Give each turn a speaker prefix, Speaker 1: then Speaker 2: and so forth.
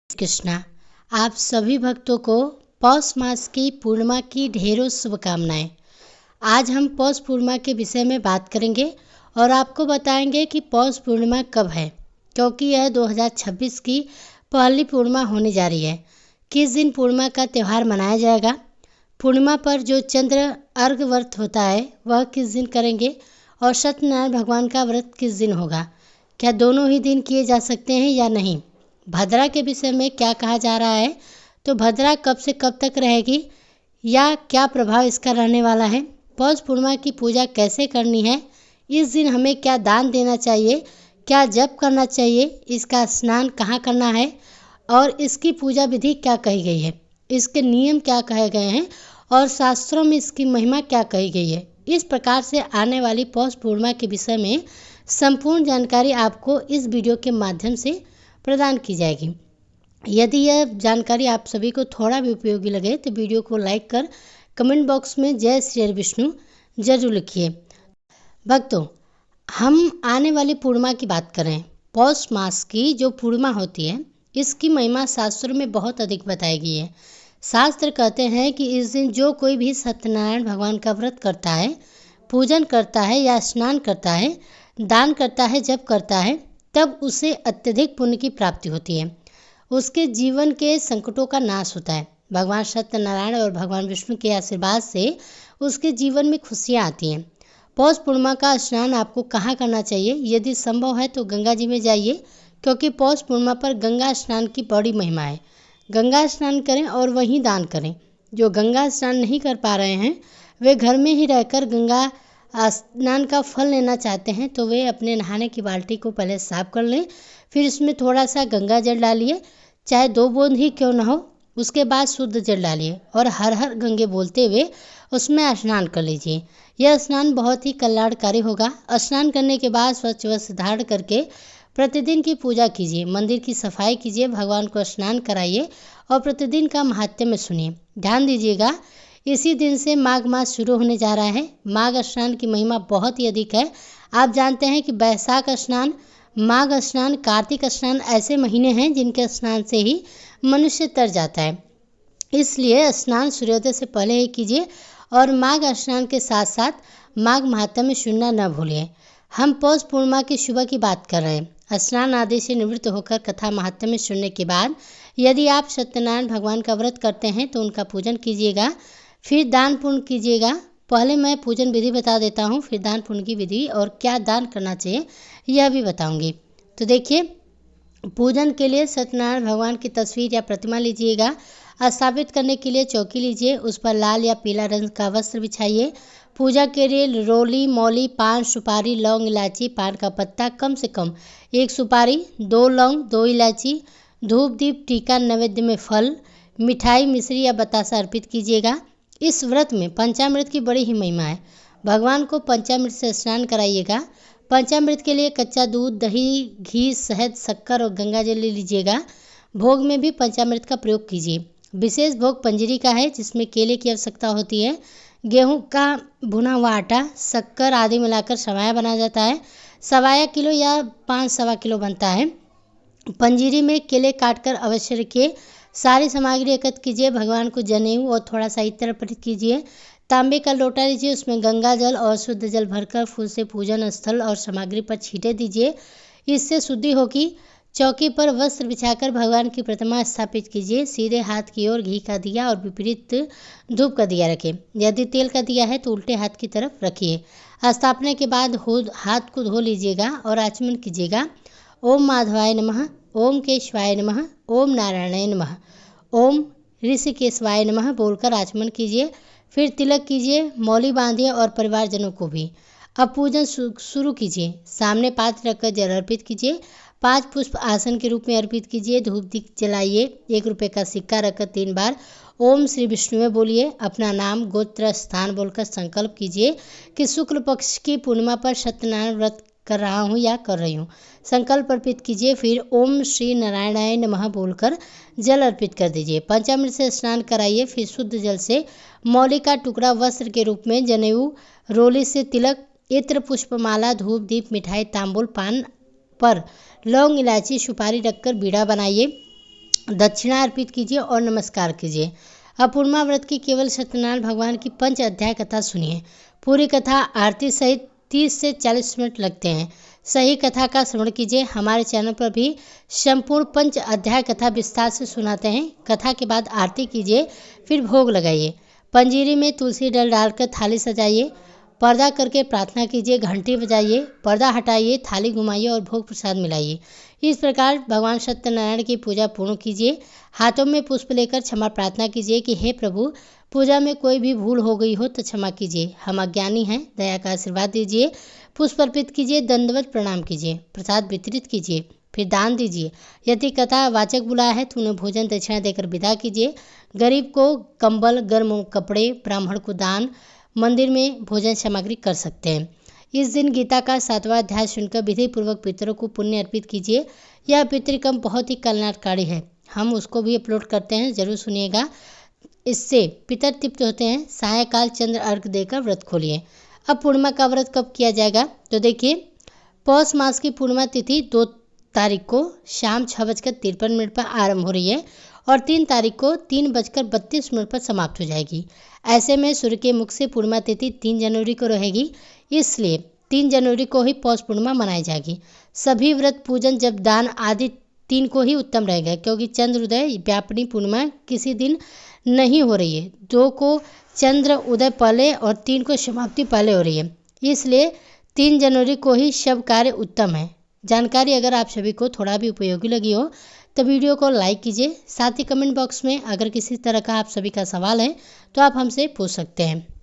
Speaker 1: कृष्णा। आप सभी भक्तों को पौष मास की पूर्णिमा की ढेरों शुभकामनाएं। आज हम पौष पूर्णिमा के विषय में बात करेंगे और आपको बताएंगे कि पौष पूर्णिमा कब है, क्योंकि यह 2026 की पहली पूर्णिमा होने जा रही है। किस दिन पूर्णिमा का त्यौहार मनाया जाएगा, पूर्णिमा पर जो चंद्र अर्घ व्रत होता है वह किस दिन करेंगे और सत्यनारायण भगवान का व्रत किस दिन होगा, क्या दोनों ही दिन किए जा सकते हैं या नहीं। भद्रा के विषय में क्या कहा जा रहा है, तो भद्रा कब से कब तक रहेगी या क्या प्रभाव इसका रहने वाला है। पौष पूर्णिमा की पूजा कैसे करनी है, इस दिन हमें क्या दान देना चाहिए, क्या जप करना चाहिए, इसका स्नान कहाँ करना है और इसकी पूजा विधि क्या कही गई है, इसके नियम क्या कहे गए हैं और शास्त्रों में इसकी महिमा क्या कही गई है। इस प्रकार से आने वाली पौष पूर्णिमा के विषय में संपूर्ण जानकारी आपको इस वीडियो के माध्यम से प्रदान की जाएगी। यदि यह जानकारी आप सभी को थोड़ा भी उपयोगी लगे तो वीडियो को लाइक कर कमेंट बॉक्स में जय श्री हरि विष्णु जरूर लिखिए। भक्तों, हम आने वाली पूर्णिमा की बात करें। पौष मास की जो पूर्णिमा होती है इसकी महिमा शास्त्रों में बहुत अधिक बताई गई है। शास्त्र कहते हैं कि इस दिन जो कोई भी सत्यनारायण भगवान का व्रत करता है, पूजन करता है या स्नान करता है, दान करता है, जप करता है, तब उसे अत्यधिक पुण्य की प्राप्ति होती है। उसके जीवन के संकटों का नाश होता है। भगवान सत्यनारायण और भगवान विष्णु के आशीर्वाद से उसके जीवन में खुशियाँ आती हैं। पौष पूर्णिमा का स्नान आपको कहाँ करना चाहिए, यदि संभव है तो गंगा जी में जाइए, क्योंकि पौष पूर्णिमा पर गंगा स्नान की बड़ी महिमा है। गंगा स्नान करें और वहीं दान करें। जो गंगा स्नान नहीं कर पा रहे हैं वे घर में ही रहकर गंगा स्नान का फल लेना चाहते हैं तो वे अपने नहाने की बाल्टी को पहले साफ कर लें, फिर इसमें थोड़ा सा गंगा जल डालिए, चाहे 2 बूंद ही क्यों न हो। उसके बाद शुद्ध जल डालिए और हर हर गंगे बोलते हुए उसमें स्नान कर लीजिए। यह स्नान बहुत ही कल्याणकारी होगा। स्नान करने के बाद स्वच्छ वस्त्र धारण करके प्रतिदिन की पूजा कीजिए, मंदिर की सफाई कीजिए, भगवान को स्नान कराइए और प्रतिदिन का महात्म्य सुनिए। ध्यान दीजिएगा, इसी दिन से माघ मास शुरू होने जा रहा है। माघ स्नान की महिमा बहुत ही अधिक है। आप जानते हैं कि बैसाख स्नान, माघ स्नान, कार्तिक स्नान ऐसे महीने हैं जिनके स्नान से ही मनुष्य तर जाता है। इसलिए स्नान सूर्योदय से पहले ही कीजिए और माघ स्नान के साथ साथ माघ महात्म्य सुनना न भूलिए। हम पौष पूर्णिमा की सुबह की बात कर रहे हैं। स्नान आदि से निवृत्त होकर कथा महात्म्य सुनने के बाद यदि आप सत्यनारायण भगवान का व्रत करते हैं तो उनका पूजन कीजिएगा, फिर दान पुण्य कीजिएगा। पहले मैं पूजन विधि बता देता हूँ, फिर दान पुण्य की विधि और क्या दान करना चाहिए यह भी बताऊंगी। तो देखिए, पूजन के लिए सत्यनारायण भगवान की तस्वीर या प्रतिमा लीजिएगा। स्थापित करने के लिए चौकी लीजिए, उस पर लाल या पीला रंग का वस्त्र बिछाइए। पूजा के लिए रोली, मौली, पान, सुपारी, लौंग, इलायची, पान का पत्ता, कम से कम 1 सुपारी, 2 लौंग, 2 इलायची, धूप, दीप, टीका, नैवेद्य में फल, मिठाई, मिश्री या बतासा अर्पित कीजिएगा। इस व्रत में पंचामृत की बड़ी ही महिमा है। भगवान को पंचामृत से स्नान कराइएगा। पंचामृत के लिए कच्चा दूध, दही, घी, शहद, शक्कर और गंगा जल ले लीजिएगा। भोग में भी पंचामृत का प्रयोग कीजिए। विशेष भोग पंजरी का है, जिसमें केले की आवश्यकता होती है। गेहूं का भुना हुआ आटा, शक्कर आदि मिलाकर सवाया बनाया जाता है। सवाया किलो या 5 सवा किलो बनता है। पंजीरी में केले काटकर अवश्य रखिए। सारी सामग्री एकत्र कीजिए। भगवान को जनेऊ और थोड़ा सा इत्र अर्पित कीजिए। तांबे का लोटा लीजिए, उसमें गंगा जल और शुद्ध जल भरकर फूल से पूजन स्थल और सामग्री पर छींटे दीजिए, इससे शुद्धि होगी। चौकी पर वस्त्र बिछाकर भगवान की प्रतिमा स्थापित कीजिए। सीधे हाथ की ओर घी का दिया और विपरीत धूप का दिया रखें। यदि तेल का दिया है तो उल्टे हाथ की तरफ रखिए। स्थापना के बाद हाथ को धो लीजिएगा और आचमन कीजिएगा। ओम माधवाय नमः, ओम केशवाय नमः, ओम नारायणाय नमः, ओम ऋषिकेशवाय नमः बोलकर आचमन कीजिए। फिर तिलक कीजिए, मौली बांधिए और परिवारजनों को भी। अब पूजन शुरू कीजिए। सामने पात्र रखकर जल अर्पित कीजिए। 5 पुष्प आसन के रूप में अर्पित कीजिए। धूप दीप जलाइए। 1 रुपये का सिक्का रखकर 3 बार ओम श्री विष्णु बोलिए। अपना नाम, गोत्र, स्थान बोलकर संकल्प कीजिए कि शुक्ल पक्ष की पूर्णिमा पर सत्यनारायण व्रत कर रहा हूँ या कर रही हूँ। संकल्प अर्पित कीजिए। फिर ओम श्री नारायणाय नमः बोलकर जल अर्पित कर दीजिए। पंचामृत से स्नान कराइए। फिर शुद्ध जल से मौली का टुकड़ा वस्त्र के रूप में, जनेऊ, रोली से तिलक, इत्र, पुष्पमाला, धूप, दीप, मिठाई, तांबुल, पान पर लौंग, इलायची, सुपारी रखकर बीड़ा बनाइए। दक्षिणा अर्पित कीजिए और नमस्कार कीजिए। अब पूर्णिमा व्रत की केवल सत्यनारायण भगवान की पंच अध्याय कथा सुनिए। पूरी कथा आरती सहित 30 से 40 मिनट लगते हैं। सही कथा का श्रवण कीजिए। हमारे चैनल पर भी संपूर्ण पंच अध्याय कथा विस्तार से सुनाते हैं। कथा के बाद आरती कीजिए, फिर भोग लगाइए। पंजीरी में तुलसी दल डालकर थाली सजाइए। पर्दा करके प्रार्थना कीजिए, घंटी बजाइए, पर्दा हटाइए, थाली घुमाइए और भोग प्रसाद मिलाइए। इस प्रकार भगवान सत्यनारायण की पूजा पूर्ण कीजिए। हाथों में पुष्प लेकर क्षमा प्रार्थना कीजिए कि हे प्रभु, पूजा में कोई भी भूल हो गई हो तो क्षमा कीजिए, हम अज्ञानी हैं, दया का आशीर्वाद दीजिए। पुष्प अर्पित कीजिए, दंडवत प्रणाम कीजिए, प्रसाद वितरित कीजिए, फिर दान दीजिए। यदि कथा वाचक बुलाया है तो उन्हें भोजन दक्षिणा देकर विदा कीजिए। गरीब को कंबल, गर्म कपड़े, ब्राह्मण को दान, मंदिर में भोजन सामग्री कर सकते हैं। इस दिन गीता का 7वां अध्याय सुनकर विधि पूर्वक पितरों को पुण्य अर्पित कीजिए। यह पितृकर्म बहुत ही कल्याणकारी है, हम उसको भी अपलोड करते हैं, जरूर सुनिएगा। इससे पितर तृप्त होते हैं। सायंकाल चंद्र अर्घ देकर व्रत खोलिए। अब पूर्णिमा का व्रत कब किया जाएगा तो देखिए, पौष मास की पूर्णिमा तिथि 2 तारीख को शाम 6:53 पर आरंभ हो रही है और 3 तारीख को 3:32 पर समाप्त हो जाएगी। ऐसे में सूर्य के मुख से पूर्णिमा तिथि 3 जनवरी को रहेगी, इसलिए 3 जनवरी को ही पौष पूर्णिमा मनाई जाएगी। सभी व्रत, पूजन, जप, दान आदि 3 को ही उत्तम रहेगा, क्योंकि चंद्र उदय व्यापनी पूर्णिमा किसी दिन नहीं हो रही है। 2 को चंद्र उदय पहले और 3 को समाप्ति पहले हो रही है, इसलिए 3 जनवरी को ही शव कार्य उत्तम है। जानकारी अगर आप सभी को थोड़ा भी उपयोगी लगी हो तो वीडियो को लाइक कीजिए। साथ ही कमेंट बॉक्स में अगर किसी तरह का आप सभी का सवाल है तो आप हमसे पूछ सकते हैं।